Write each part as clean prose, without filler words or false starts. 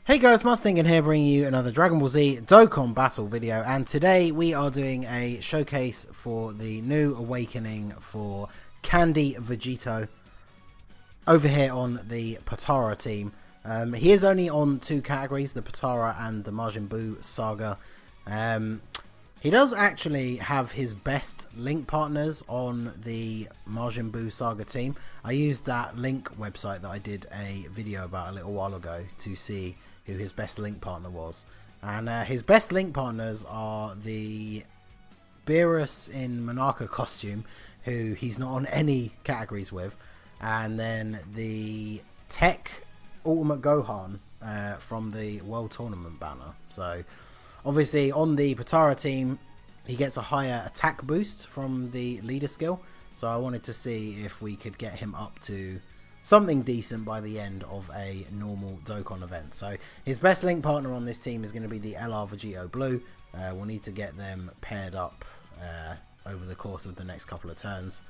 Hey guys, Ningen here bringing you another Dragon Ball Z Dokkan battle video, and today we are doing a showcase for the new awakening for Candy Vegito over here on the Potara team. He is only on two categories, the Potara and the Majin Buu Saga. He does actually have his best link partners on the Majin Buu Saga team. I used that link website that I did a video about a little while ago to see who his best link partner was. And his best link partners are the Beerus in Monarcha costume, who he's not on any categories with, and then the Tech Ultimate Gohan from the World Tournament banner. So obviously on the Potara team he gets a higher attack boost from the leader skill, so I wanted to see if we could get him up to something decent by the end of a normal Dokkan event. So his best link partner on this team is going to be the LR Vegito Blue. We'll need to get them paired up over the course of the next couple of turns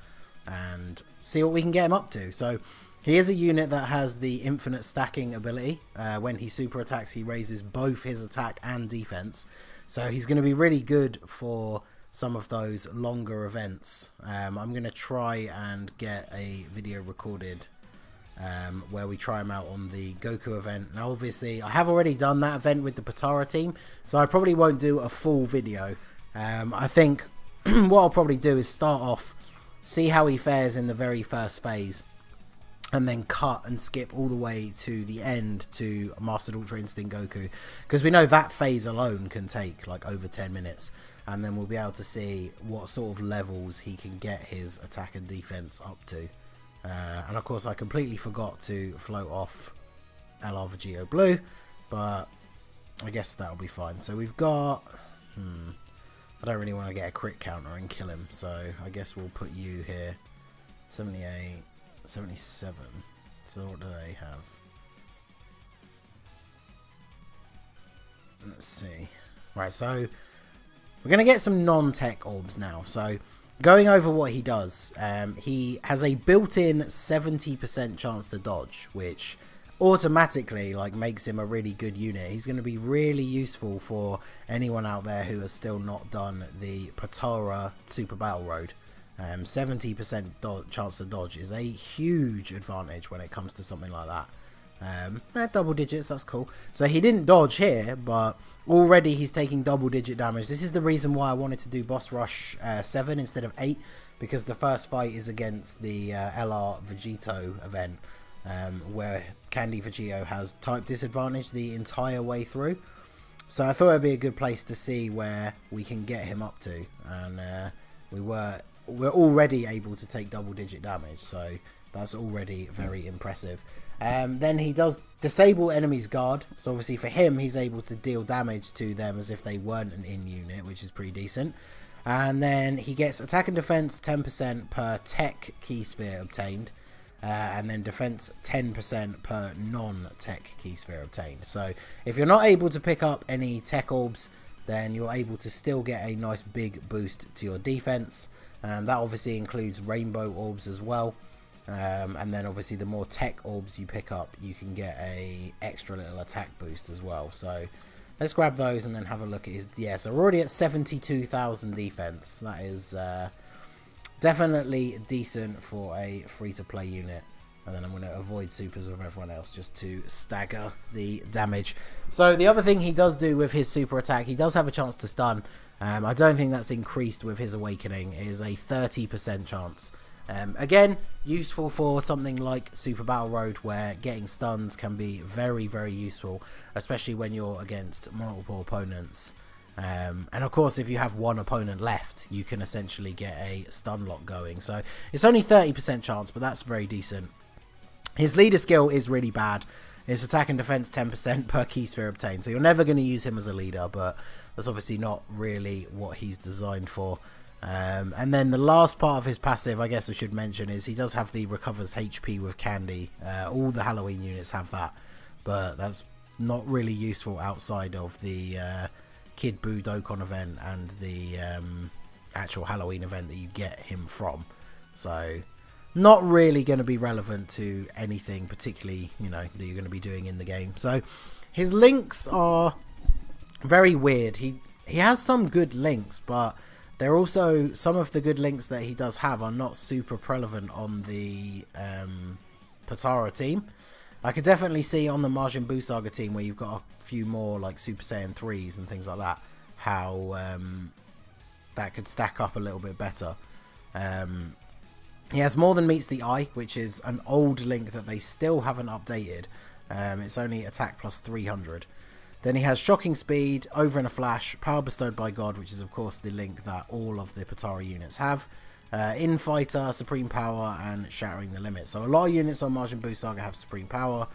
and see what we can get him up to. So he is a unit that has the infinite stacking ability. When he super attacks, he raises both his attack and defense. So he's going to be really good for some of those longer events. I'm going to try and get a video recorded where we try him out on the Goku event. Now obviously I have already done that event with the Potara team, so I probably won't do a full video. I think what I'll probably do is start off, see how he fares in the very first phase, and then cut and skip all the way to the end to Mastered Ultra Instinct Goku, because we know that phase alone can take like over 10 minutes, and then we'll be able to see what sort of levels he can get his attack and defense up to. And of course I completely forgot to float off LR Vegito Blue, but I guess that'll be fine. So we've got I don't really want to get a crit counter and kill him, so I guess we'll put you here. 78, 77. So what do they have? Let's see. Right, so we're going to get some non-tech orbs now. So going over what he does, he has a built-in 70% chance to dodge, which automatically makes him a really good unit. He's going to be really useful for anyone out there who has still not done the Potara Super Battle Road. 70% chance to dodge is a huge advantage when it comes to something like that. Double digits, that's cool. So he didn't dodge here, but already he's taking double digit damage. This is the reason why I wanted to do Boss Rush 7 instead of 8, because the first fight is against the LR Vegito event, where Candy Vegito has type disadvantage the entire way through. So I thought it'd be a good place to see where we can get him up to, and we're already able to take double digit damage, so that's already very impressive. Then he does disable enemies guard, so obviously for him he's able to deal damage to them as if they weren't an in unit, which is pretty decent. And then he gets attack and defense 10% per tech key sphere obtained, and then defense 10% per non-tech key sphere obtained. So if you're not able to pick up any tech orbs, then you're able to still get a nice big boost to your defense. That obviously includes rainbow orbs as well. And then obviously the more tech orbs you pick up, you can get a extra little attack boost as well. So let's grab those and then have a look at his... Yeah, so we're already at 72,000 defense. That is definitely decent for a free-to-play unit. And then I'm going to avoid supers with everyone else just to stagger the damage. So the other thing he does do with his super attack, he does have a chance to stun. I don't think that's increased with his awakening. It is a 30% chance. Again, useful for something like Super Battle Road, where getting stuns can be very, very useful, especially when you're against multiple opponents. And of course, if you have one opponent left, you can essentially get a stun lock going. So it's only 30% chance, but that's very decent. His leader skill is really bad. His attack and defense 10% per key sphere obtained. So you're never going to use him as a leader, but that's obviously not really what he's designed for. And then the last part of his passive, I guess I should mention, is he does have the recovers HP with Candy. All the Halloween units have that, but that's not really useful outside of the Kid Buu Dokkan event and the actual Halloween event that you get him from. So not really going to be relevant to anything particularly, that you're going to be doing in the game. So His links are very weird. He has some good links, but they're also, some of the good links that he does have are not super prevalent on the Potara team. I could definitely see on the Majin Buu Saga team, where you've got a few more like Super Saiyan 3s and things like that, how that could stack up a little bit better. He has more than meets the eye, which is an old link that they still haven't updated. It's only attack plus 300. Then he has shocking speed, over in a flash, power bestowed by God, which is of course the link that all of the Potara units have. Infighter, supreme power, and shattering the limit. So a lot of units on Majin Buu Saga have supreme power,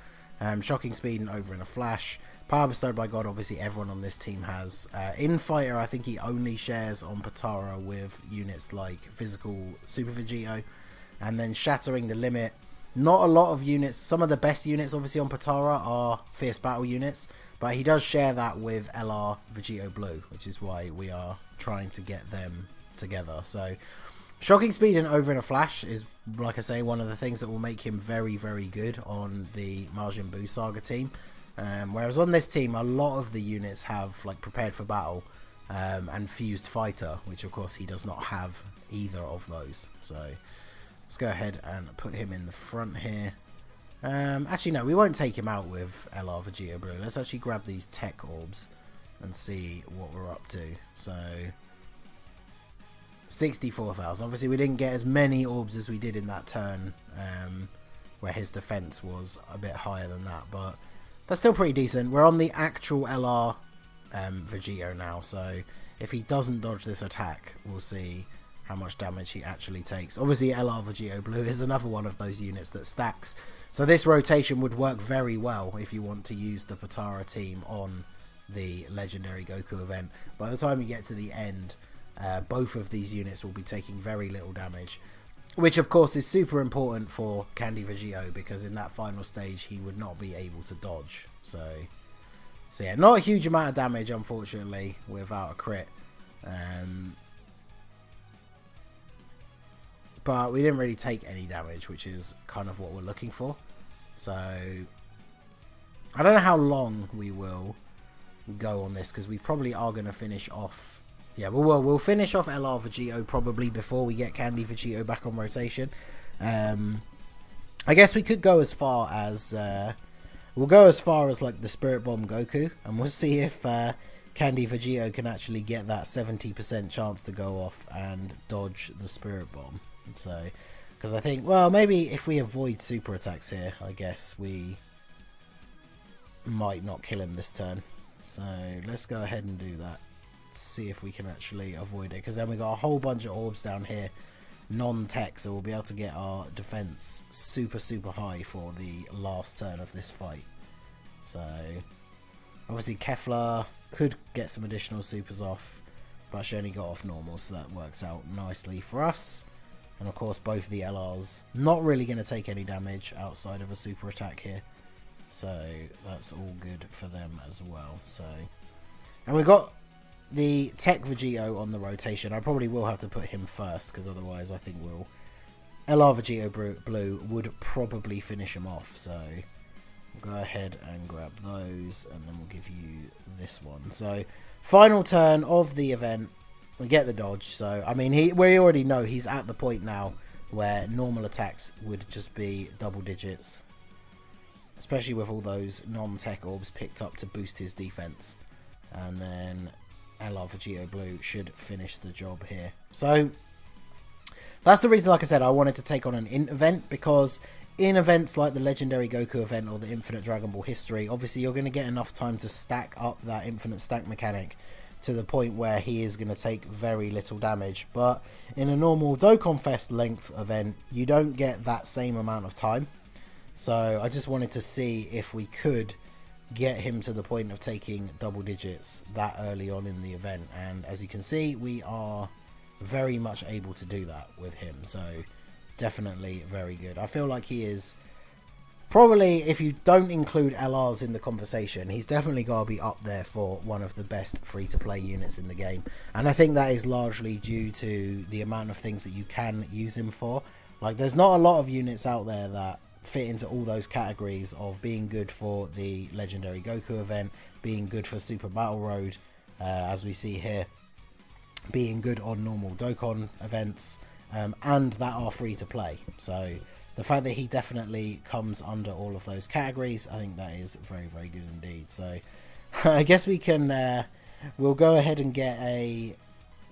shocking speed, and over in a flash. Power bestowed by God, obviously everyone on this team has. Infighter, I think he only shares on Potara with units like physical Super Vegito. And then shattering the limit. Not a lot of units, some of the best units obviously on Potara are fierce battle units, but he does share that with LR Vegito Blue, which is why we are trying to get them together. So shocking speed and over in a flash is, like I say, one of the things that will make him very, very good on the Majin Buu Saga team. Whereas on this team, a lot of the units have like prepared for battle and fused fighter, which of course he does not have either of those. So let's go ahead and put him in the front here. Actually, no, we won't take him out with LR Vegito Blue. Let's actually grab these tech orbs and see what we're up to. So 64,000. Obviously, we didn't get as many orbs as we did in that turn, where his defense was a bit higher than that, but that's still pretty decent. We're on the actual LR Vegito now, so if he doesn't dodge this attack, we'll see how much damage he actually takes. Obviously, LR Vegito Blue is another one of those units that stacks, so this rotation would work very well if you want to use the Potara team on the Legendary Goku event. By the time you get to the end, both of these units will be taking very little damage, which of course is super important for Candy Vegito, because in that final stage he would not be able to dodge. So yeah, not a huge amount of damage, unfortunately, without a crit. But we didn't really take any damage, which is kind of what we're looking for. So I don't know how long we will go on this, because we probably are going to finish off. Yeah, we'll finish off LR Vegito probably before we get Candy Vegito back on rotation. I guess we could go as far as we'll go as far as like the Spirit Bomb Goku, and we'll see if Candy Vegito can actually get that 70% chance to go off and dodge the Spirit Bomb. So, because I think, well, maybe if we avoid super attacks here, I guess we might not kill him this turn. So let's go ahead and do that. See if we can actually avoid it, because then we got a whole bunch of orbs down here, non-tech, so we'll be able to get our defense super high for the last turn of this fight. So obviously Kefla could get some additional supers off, but she only got off normal, so that works out nicely for us. And of course both the LRs not really going to take any damage outside of a super attack here, so that's all good for them as well. So, and we got the Tech Vegito on the rotation. I probably will have to put him first, because otherwise I think LR Vegito Blue would probably finish him off. So we'll go ahead and grab those, and then we'll give you this one. So final turn of the event, we get the dodge. So I mean, we already know he's at the point now where normal attacks would just be double digits, especially with all those non-tech orbs picked up to boost his defense. And then LR Vegito Blue should finish the job here. So that's the reason, like I said, I wanted to take on an int event, because in events like the Legendary Goku event or the Infinite Dragon Ball History, obviously you're going to get enough time to stack up that infinite stack mechanic to the point where he is going to take very little damage. But in a normal Dokkan Fest length event, you don't get that same amount of time. So I just wanted to see if we could get him to the point of taking double digits that early on in the event, and as you can see, we are very much able to do that with him. So definitely very good. I feel like he is probably, if you don't include LRs in the conversation, he's definitely got to be up there for one of the best free-to-play units in the game. And I think that is largely due to the amount of things that you can use him for. Like, there's not a lot of units out there that fit into all those categories of being good for the Legendary Goku event, being good for Super Battle Road, as we see here, being good on normal Dokkan events, and that are free to play. So the fact that he definitely comes under all of those categories, I think that is very, very good indeed. So I guess we can, we'll go ahead and get a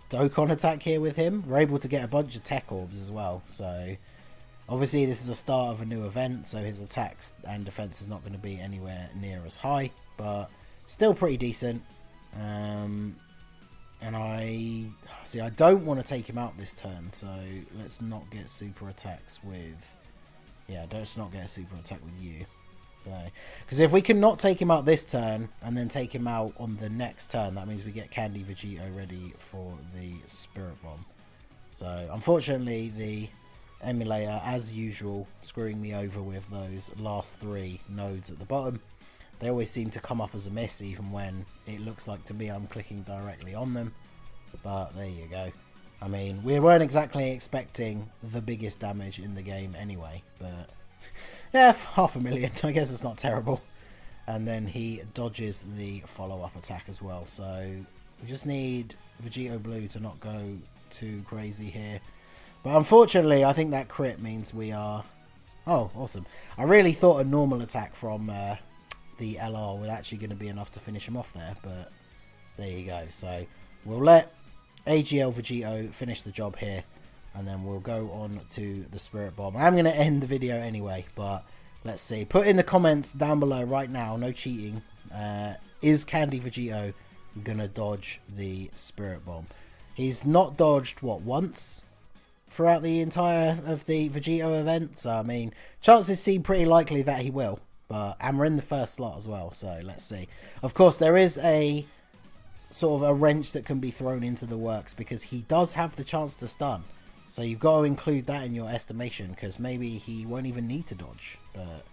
Dokkan attack here with him. We're able to get a bunch of tech orbs as well. So obviously this is a start of a new event, so his attacks and defense is not going to be anywhere near as high, but still pretty decent. And I don't want to take him out this turn, so let's not get super attacks with, let's not get a super attack with you. So, because if we cannot take him out this turn and then take him out on the next turn, that means we get Candy Vegito ready for the Spirit Bomb. So unfortunately the emulator, as usual, screwing me over with those last 3 nodes at the bottom. They always seem to come up as a miss, even when it looks like to me I'm clicking directly on them. But there you go. I mean, we weren't exactly expecting the biggest damage in the game anyway. But yeah, 500,000. I guess it's not terrible. And then he dodges the follow-up attack as well. So we just need Vegito Blue to not go too crazy here. But unfortunately, I think that crit means we are... Oh, awesome. I really thought a normal attack from... the LR was actually going to be enough to finish him off there, but there you go. So we'll let AGL Vegito finish the job here, and then we'll go on to the Spirit Bomb. I'm going to end the video anyway, but let's see. Put in the comments down below right now, no cheating. Is Candy Vegito going to dodge the Spirit Bomb? He's not dodged, what, once throughout the entire of the Vegito event? So, I mean, chances seem pretty likely that he will. And we're in the first slot as well, so let's see. Of course, there is a sort of a wrench that can be thrown into the works, because he does have the chance to stun. So you've got to include that in your estimation, because maybe he won't even need to dodge. But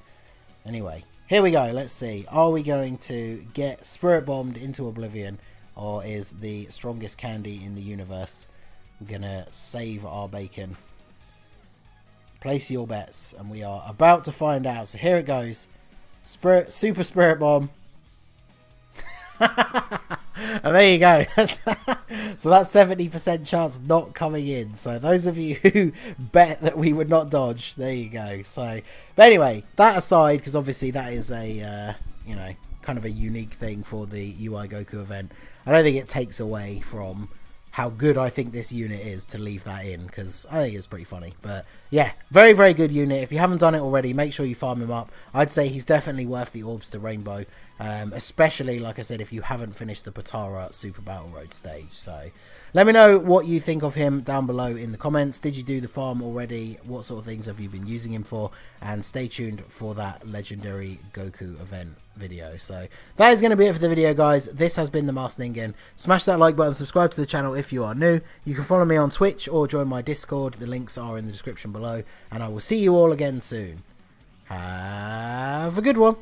anyway, here we go. Let's see. Are we going to get Spirit Bombed into oblivion, or is the strongest candy in the universe going to save our bacon? Place your bets, and we are about to find out. So here it goes. Super Spirit Bomb. And there you go. So that's 70% chance not coming in. So those of you who bet that we would not dodge, there you go. So, but anyway, that aside, because obviously that is a kind of a unique thing for the UI Goku event. I don't think it takes away from how good I think this unit is to leave that in, because I think it's pretty funny. But yeah, very, very good unit. If you haven't done it already, make sure you farm him up. I'd say he's definitely worth the orbs to Rainbow, especially, like I said, if you haven't finished the Potara Super Battle Road stage. So let me know what you think of him down below in the comments. Did you do the farm already? What sort of things have you been using him for? And stay tuned for that Legendary Goku event video. So that is going to be it for the video, guys. This has been the Master Ningen. Smash that like button, subscribe to the channel if you are new. You can follow me on Twitch or join my Discord. The links are in the description below, and I will see you all again soon. Have a good one.